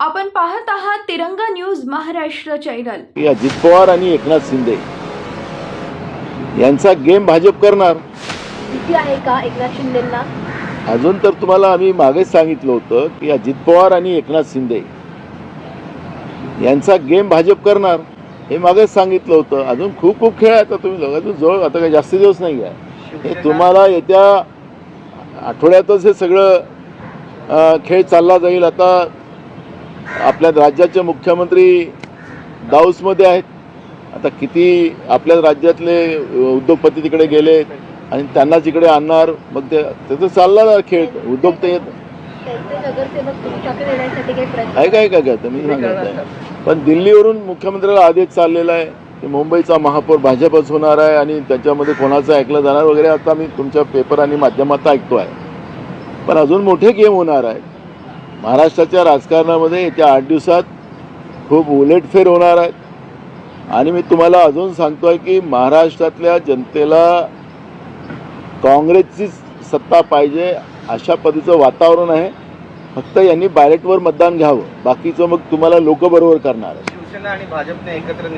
आपण पाहत आहात तिरंगा न्यूज महाराष्ट्र चॅनल। अजित पवार आणि एकनाथ शिंदे यांचा गेम भाजप करणार। भीती आहे का एकनाथ शिंदेंना? अजून तर तुम्हाला आम्ही मागेच सांगितलं होतं की अजित पवार आणि एकनाथ शिंदे यांचा गेम भाजप करणार, हे मागेच सांगितलं होतं। अजून खूप खूप खेळ आहे, आता तुम्ही अजून जवळ आता काही जास्त दिवस नाही आहे, हे तुम्हाला येत्या आठवड्यातच हे सगळं खेळ चालला जाईल। आता आपल्या राज्याचे मुख्यमंत्री दाऊसमध्ये आहेत, आता किती आपल्या राज्यातले उद्योगपती तिकडे गेले आणि त्यांनाच इकडे आणणार, मग त्याचं चालला खेळ। उद्योग ते त्यांचे नगरसेवक तुमच्याकडे येण्यासाठी काही प्रयत्न काय तुम्ही सांगत आहे, पण दिल्लीवरून मुख्यमंत्र्याला आदेश चाललेला आहे की मुंबईचा महापौर भाजपच होणार आहे आणि त्याच्यामध्ये कोणाचं ऐकलं जाणार वगैरे। आता मी तुमच्या पेपर आणि माध्यमात ऐकतो आहे, पण अजून मोठे गेम होणार आहे महाराष्ट्राच्या राजकारणामध्ये। येत्या 8 दिवसात खूप उलटफेर होणार आहेत आणि मी तुम्हाला अजून सांगतोय की महाराष्ट्रातल्या जनतेला काँग्रेसची सत्ता पाहिजे अशा पद्धतीचं वातावरण आहे। फक्त यांनी बॅलेटवर मतदान घ्यावं, बाकीचं मग तुम्हाला लोक बरोबर करणार आहे। शिवसेना आणि भाजपने एकत्र